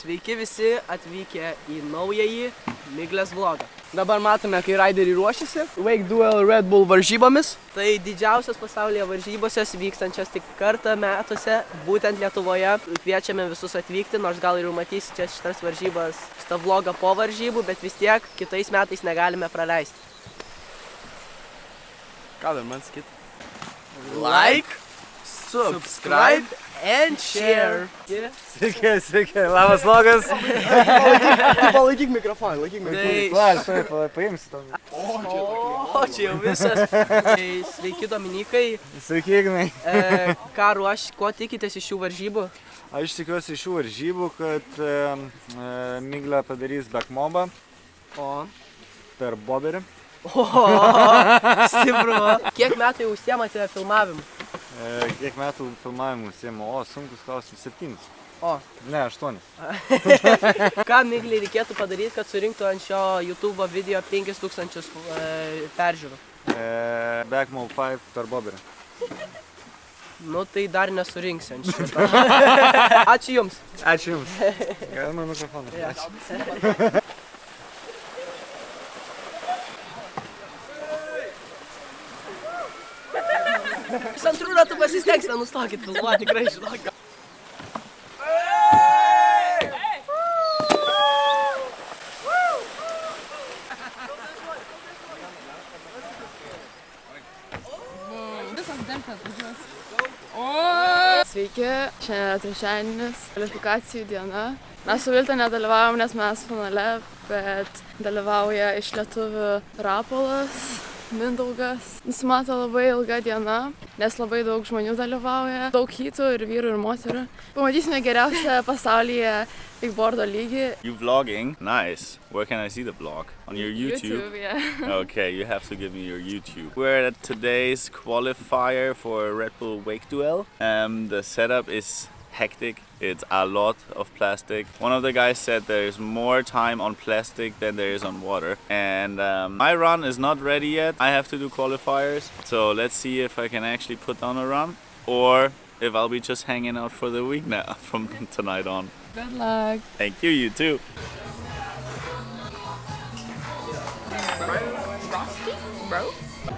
Sveiki visi atvykę į naująjį Miglės vlogą. Dabar matome, kai raideriai ruošiasi Wake Duel Red Bull varžybomis. Tai didžiausios pasaulyje varžybose vykstančios tik kartą metuose, būtent Lietuvoje. Kviečiame visus atvykti, nors gal ir matysite šitas varžybas, šitą vlogą po varžybų, bet vis tiek kitais metais negalime praleisti. Ką dar man sakyti? Like, subscribe and share. Sveiki, labas vlogas. Palaikyk mikrofoną, Paimsi tam. O, čia jau visas. Sveiki Dominikai. Sveiki, Ignai. Ką kuo tikitės iš šių varžybų? Aš tikiuosi iš šių varžybų, kad Miglė padarys backmobą per boberį. O, stipru. Kiek metų jau užsiemate filmavimu? Kiek metų filmavimu užsiemu? Sunkus klausimas, 7. Ne, 8. Ką Miglei reikėtų padaryti, kad surinktų ant šio YouTube video 5000 peržiūrų? Backmob 5 per boberį. Nu, tai dar nesurinksi ant šito. Ačiū Jums. Ačiū Jums. Galima mikrofoną. Ačiū. Pusantrų metų pasistengsi, nenustokit filmuoti, tikrai žinok. Sveiki, šiandien trečiadienis, kvalifikacijų diena. Mes su Vilte nedalyvavom, nes mes finale, bet dalyvauja iš lietuvių Rapolas, Mindaugas. Nusimato labai ilga diena, nes labai daug žmonių dalyvauja, daug hitų ir vyrų ir moterų. Pamatysime geriausią pasaulyje wakeboardo lygį. You vlogging? Nice. Where can I see the vlog? On your YouTube? YouTube, yeah. Okay, you have to give me your YouTube. We're at today's qualifier for Red Bull Wake Duel. The setup is hectic. It's a lot of plastic. One of the guys said there's more time on plastic than there is on water. And my run is not ready yet. I have to do qualifiers. So let's see if I can actually put on a run or if I'll be just hanging out for the week now from tonight on. Good luck. Thank you, you too.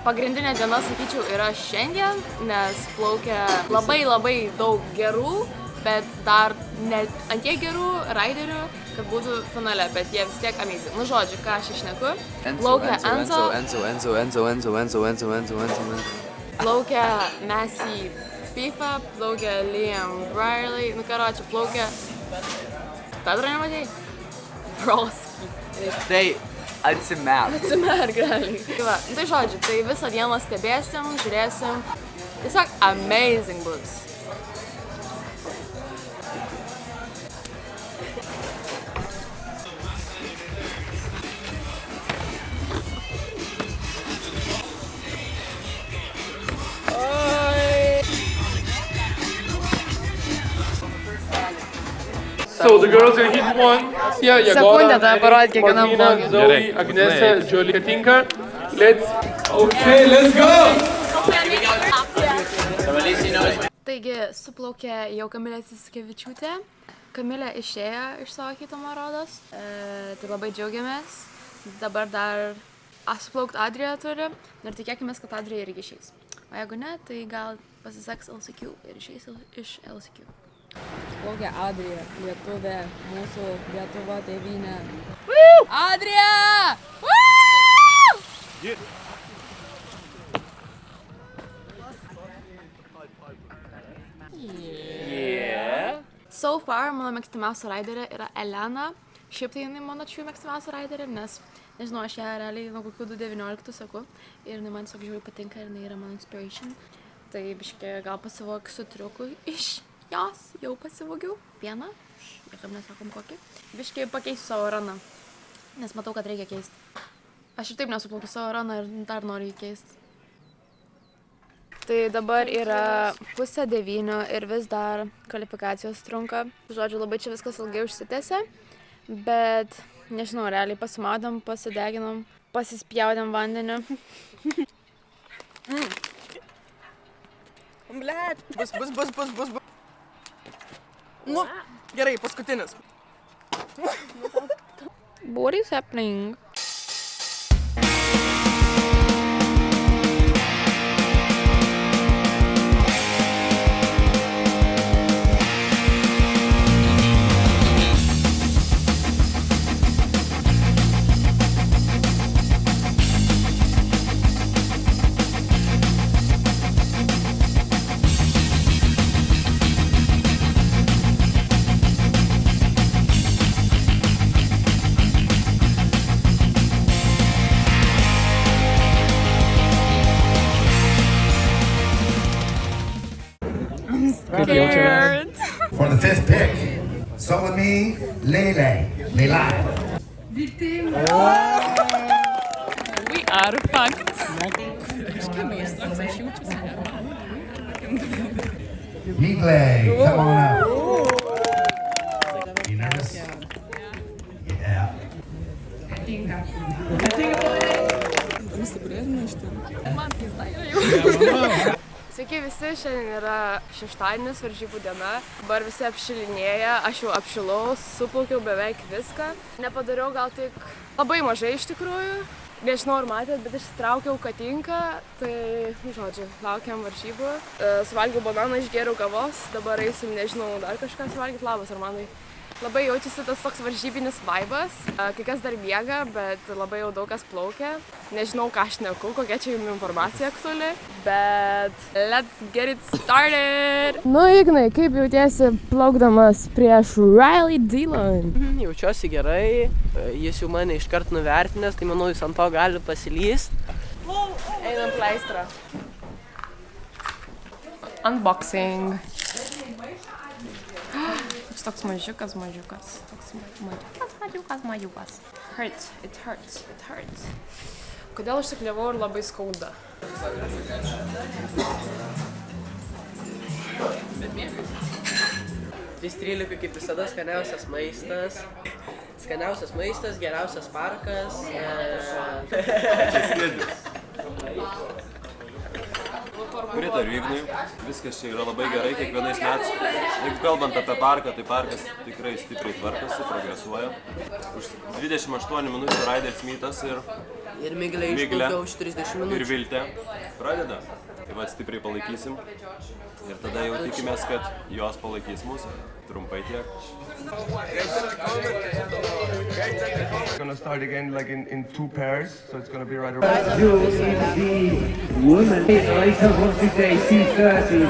Pagrindinė diena, sakyčiau, yra šiandien, nes plaukia labai daug gerų, bet dar ne ant tiek gerų raiderių, kad būtų finale, bet jie vis tiek amazing. Nu žodžiu, ką aš išneku. Plaukia Enzo. Plaukia Messi FIFA, plaukia Liam Brierley, nu karočią, plaukia... Pedro nematėjai? Broski. Tai atsimerk. Atsimerk, realiai. Tai žodžiu, tai visą dieną stebėsim, žiūrėsim. Tiesiog amazing bus. So the girls in hit one. Yeah, Sekundę tada parodyt kiekvienam vlogui. Zoe, Agnesa, Jolie, Katinka. Let's go! Taigi, suplaukė jau Kamilė Cickevičiūtė. Kamilė išėjo iš savo hito, man rodos. Tai labai džiaugiamės. Dabar dar suplaukt Adrija turi. Ir tikėkimės, kad Adrija irgi išeis. O jeigu ne, tai gal pasiseks LCQ ir išeis iš LCQ. Plaukia Adrija, lietuvė, mūsų Lietuva tėvynė. Adrija! So far, mano mėgstamiausia raiderė yra Elena. Šiaip tai jinai mano mėgstamiausia raiderė, nes, nežinau, aš ją realiai nuo kokių 2019 seku. Ir jinai man tiesiog žiūrėjau patinka ir jinai yra mano inspiration. Tai biškė gal pasivogsiu triukų iš jos, jau pasivogiau. Vieną, niekam nesakom kokį. Biškį pakeisiu savo raną, nes matau, kad reikia keisti. Aš ir taip nesuplaukiu savo raną ir dar noriu jį keisti. Tai dabar yra 8:30 ir vis dar kvalifikacijos trunka. Žodžiu, labai čia viskas ilgai užsitęsė, bet nežinau, realiai pasimaudėm, pasideginom, pasispjaudėm vandeniu. Blet, bus. Nu, gerai, paskutinis. What is happening? For the fifth pick, so with me, Lele. We are fucked. Migle, come on up. You nervous? Yeah. Sveiki visi, šiandien yra šeštadienis, varžybų diena. Dabar visi apšilinėja, aš jau apšilau, suplaukiau beveik viską. Nepadariau gal tik labai mažai iš tikrųjų. Nežinau, ar matėt, bet išsitraukiau katinką, tai, žodžiu, laukiam varžybų. Suvalgiau bananą, išgėriau kavos, dabar eisim, nežinau, dar kažką suvalgyti. Labas, Armanai. Labai jaučiasi tas toks varžybinis vaibas. Kai kas dar miega, bet labai jau daug kas plaukia. Nežinau, ką aš šneku, kokia čia jums informacija aktuali, bet let's get it started! Nu, Ignai, kaip jautiesi plaukdamas prieš Riley Dillon? Jaučiuosi gerai, jis jau mane iškart nuvertinęs, tai manau, jis ant to gali pasilyst. Einam pleistrą. Unboxing. Toks mažiukas. Hurts, it hurts. Kodėl užsikliavau ir labai skauda? Trys 13 kaip visada skaniausias maistas. Geriausias parkas. Pritariu Ignui, viskas čia yra labai gerai kiekvienais metais. Jeigu kalbant apie parką, tai parkas tikrai stipriai tvarkosi, progresuoja. Už 28 minučių Riders Meetas Ir Miglė išplaukia už 30 minučių. Ir Viltė pradeda. Tai va stipriai palaikysim. Ir tada jau tikimės, kad jos palaikys mus. Trumpai tiek. We're gonna start again like in two pairs, so it's gonna be right around. Woman later wants to say 2:30.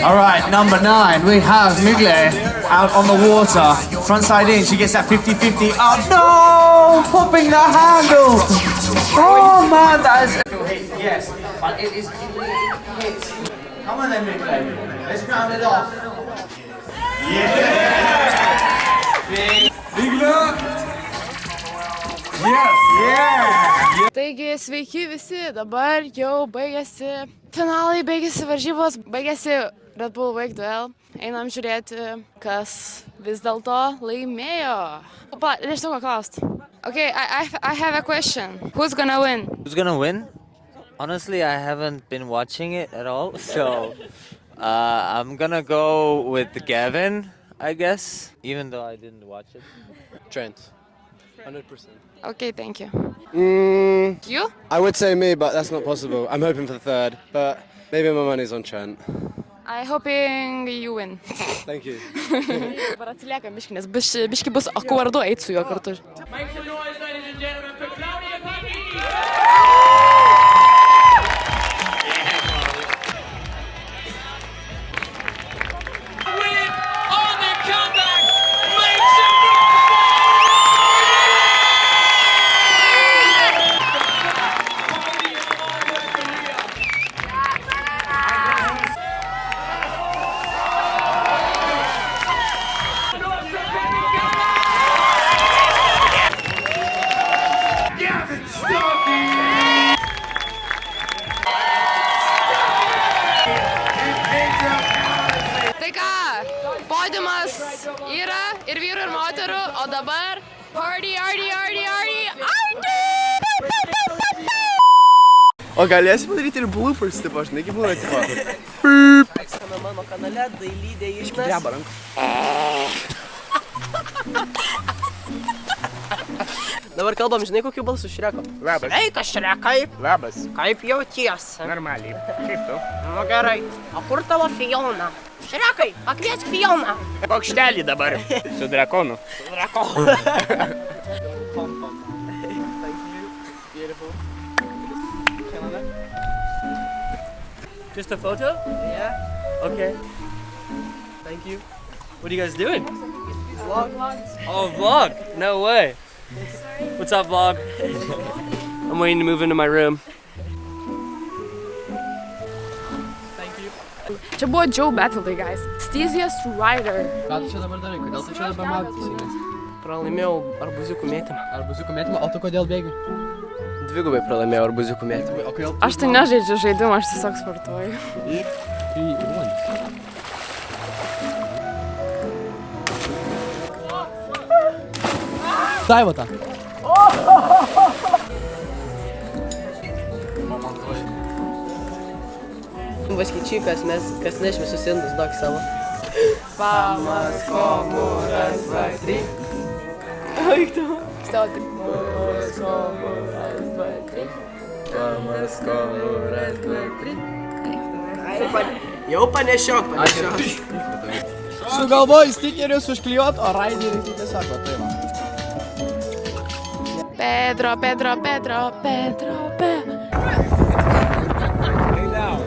All right, number 9, we have Migle out on the water. Frontside in, she gets that 50-50. Oh no! Popping the handle! Oh man, that is... Yes, but it is hit. Come on then, Migle. Let's round it off. Yeah! Migle! Yes! Yeah! Taigi, sveiki visi, dabar jau baigėsi finalai, baigėsi varžybos, baigėsi Red Bull Wake Duel. Einam žiūrėti, kas vis dėlto laimėjo. Nežinau, ką klausti. Okay, I have a question. Who's gonna win? Who's gonna win? Honestly, I haven't been watching it at all, so I'm gonna go with Gavin, I guess, even though I didn't watch it. Trent. 100%. Okay, thank you. You? I would say me, but that's not possible. I'm hoping for the third, but maybe my money's on Trent. I'm hoping you win. Thank you. Dabar atsiliekam biški, nes biški bus akvardu eit su juo kartu. Make some noise, ladies and gentlemen, for Claudia Paki! Yra ir vyrų ir moterų, o dabar party! O galėsi padaryti ir bloopers, tipo, aš negi būna, tipo. mano kanale Dailydė Ignas. Dreba rankų. Dabar kalbam, žinai, kokiu balsu Šreko? Labas. Sveikas, Šrekai. Labas. Kaip jautiesi? Normaliai. Kaip tu? Nu gerai. O kur tavo Fiona? Šrekai, pakviesk Fioną. Paukštelį dabar. Su drakonu. Su drakonu. Just a photo? Yeah. Okay. Thank you. What are you guys doing? Vlog. Oh, vlog? No way. What's up, vlog? I'm waiting to move into my room. Thank you. Čia buvo Joe Battley, guys. Steeziest Rider. Ką tu čia dabar darai? Kodėl tu čia dabar maudytis? Pralaimėjau arbūziukų mėtymą. Arbūziukų mėtymą? O tu kodėl bėgi? Dvigubai pralaimėjau arbūziukų mėtymą. O kodėl? Aš tai nežaidžiu žaidimą, aš tiesiog sportuoju. Į ruonis. Daiva tą. Vaškyčikas, mes kas nešime susindus, duok savo. Vamos, como ras, dva, tri. Eik tu. Stauti. Vamos, como ras, dva, tri. Vamos, como ras, dva, tri. Jau panešiok. Sugalvoju stikerius užklijuot, o raiderį tai tiesiog va tai va. Pedro. Lay down.